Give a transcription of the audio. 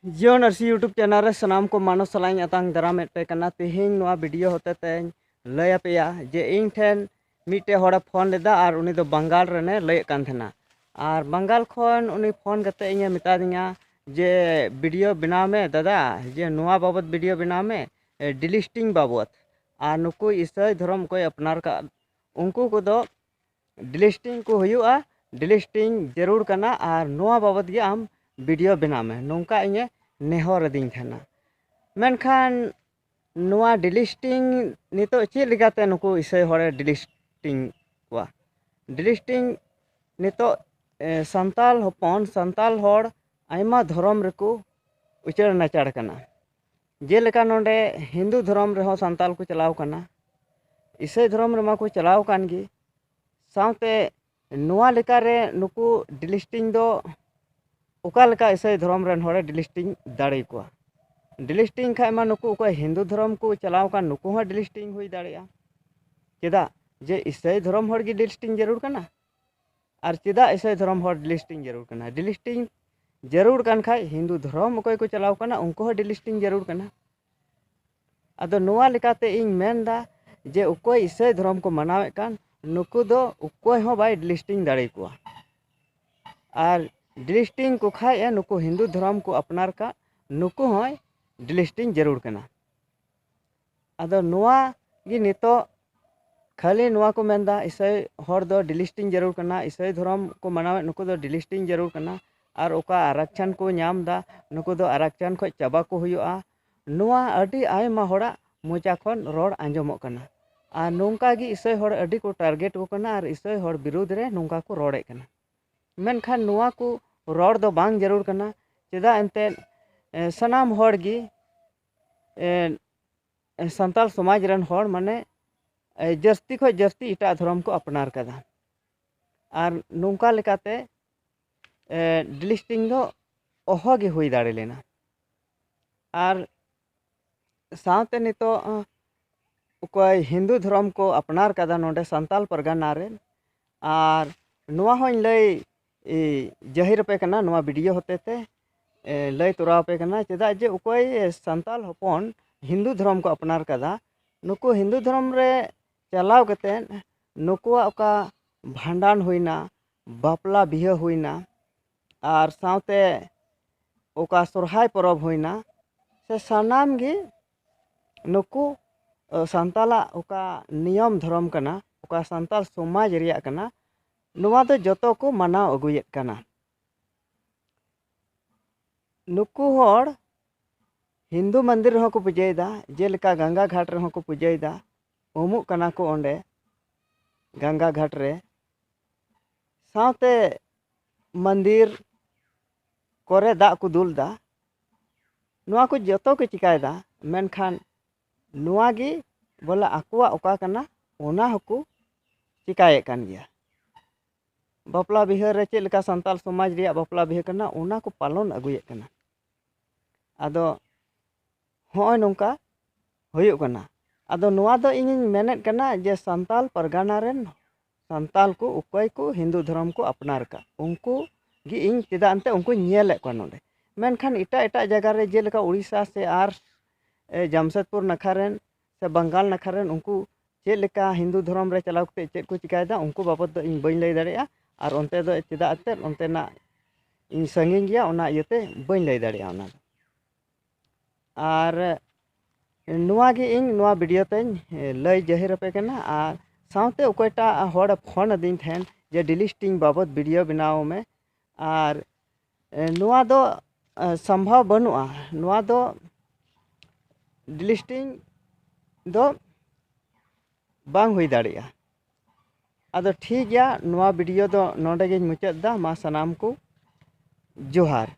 जियो नर्सी YouTube channel रे सनाम को मानो सलाइन अतांग दराम पे कना तेहिंग नोआ वीडियो होते तें लय पेया जे इन ठेन मिटे हड़ा फोन लेदा और उनी दो बंगाल रने लय कान थेना और बंगाल खोन उनी फोन कते इnye मिता दिया जे वीडियो बनाव में दादा जे नोआ बाबत वीडियो बनाव में डिलिस्टिंग बाबत और नुकु ईसाई धर्म कोई अपनार का उनको को दो डिलिस्टिंग को हुआ डिलिस्टिंग जरूर करना और नोआ बाबत गे आम वीडियो बनाव में नौका इnye नेहर दिन थाना मेनखान नोआ डिलिस्टिंग नितो चेक लेकाते नुकु ईसाई हड़े डिलिस्टिंग वा डिलिस्टिंग नितो संताल हपन संताल हड़ आयमा धर्म रेको उचड़ नाचड़ कना जेलेका नोंडे हिंदू धर्म रेहो संताल को चलाव कना ईसाई धर्म रेमा को चलाव कान गी सावते नोआ लेका रे नुकु डिलिस्टिंग दो ओका लेका ईसाई धर्म रेन हड़े डिलिस्टिंग दाड़े को डिलिस्टिंग खाय मा नुकु को हिंदू धर्म को चलाव कान नुकु हो डिलिस्टिंग हुई दाड़ेया चेदा जे ईसाई धर्म हड़ गी डिलिस्टिंग जरूर कना और चेदा ईसाई धर्म हड़ डिलिस्टिंग जरूर कना डिलिस्टिंग जरूर कान खाय हिंदू धर्म ओकय को चलाव कना उनको हो डिलिस्टिंग जरूर कना अदो नोआ लेकाते इन मेनदा जे ओकय ईसाई धर्म को मनावे कान नुकु दो ओकय हो बाय डिलिस्टिंग दाड़े को और डिलिस्टिंग को खाए नुकु हिंदू धर्म को अपनार का नुकु होय डिलिस्टिंग जरूर कना अदो नोआ गी नितो खाली नोआ को मेनदा ईसाई हर दो डिलिस्टिंग जरूर कना ईसाई धर्म को मनावे नुकु दो डिलिस्टिंग जरूर कना और ओका आरक्षण को नाम दा नुकु दो आरक्षण खो चाबा को हुआ नोआ अडी आयमा हड़ा मोचा खन रोड आंजमो कना और नोंका गी ईसाई हड़ अडी को टारगेट को कना और ईसाई हड़ विरुद्ध रे नोंका को रोड़े कना मेनखान नोआ को रोड दो बांग जरूर कना चेदा एनते सनाम हड़ गी संताल समाज रन हड़ माने जस्ती खो जस्ती इटा धर्म को अपनार कदा और नोंका लेकाते डिलिस्टिंग दो ओहो गे हुई दाड़े लेना और सावते नितो कोई हिंदू धर्म को अपनार कदा नोंडे संताल परगना रे और नोआ हों लय जाहिर पे कना नोआ वीडियो होते ते लय तोरा पे कना चेदा जे कोई संताल हपन हिंदू धर्म को अपनार कदा नुकु हिंदू धर्म रे चलाव कते नुकुआ ओका भांडान हुईना बापला बिहा हुईना और सावते ओका सोरहाय परब हुईना से सानाम गे नुकु संताला ओका नियम धर्म कना ओका संताल समाज रिया कना नोआ दो जतो को मनाव अगुयेत कना नुकु हड़ हिंदू मंदिर रहो को पूजयदा जेलेका गंगा घाट रहो को पूजयदा उमुक कना को ओंडे गंगा घाट रे सावते मंदिर कोरे दा को दुलदा नोआ को जतो को चिकायदा मेनखान नोआ गी बोला आकुआ ओका कना ओना हकु चिकाये कान गया बापला बिहा रे चेद लेका संताल समाज रिया बापला बिहा कना ओना को पालन अगुयेत कना आदो होय नोंका हुयुग कना आदो नोआ दो इनिन मेनेत कना जे संताल परगना रेन संताल को उकय को हिंदू धर्म को अपनार का उनको गी इन चेदा अंते उनको नेले को नोंडे मेनखान इटा इटा जगह रे जेलेका उड़ीसा से आर जमशेदपुर नखा रेन से बंगाल नखा रेन उनको चेद लेका हिंदू धर्म रे चलाव कते चेद को चिकायदा उनको बाबत दो इन बइन लय दाड़ेया और उनते दो चेदा अते उनतेना इन संगिन गया ओना इयते बइन लय दाड़ेया ओना और नोआ गे इन नोआ वीडियो तेन लय जाहिर पे कना और सावते ओकयटा हड़ फोन दिन थेन जे डिलिस्टिंग बाबत वीडियो बनाव में और नोआ दो संभव बनुआ नोआ दो डिलिस्टिंग दो बांग हुई दाड़ेया अदो ठीक गया नोआ वीडियो दो नोंडे गे मुचाद दा मा सनाम को जोहार।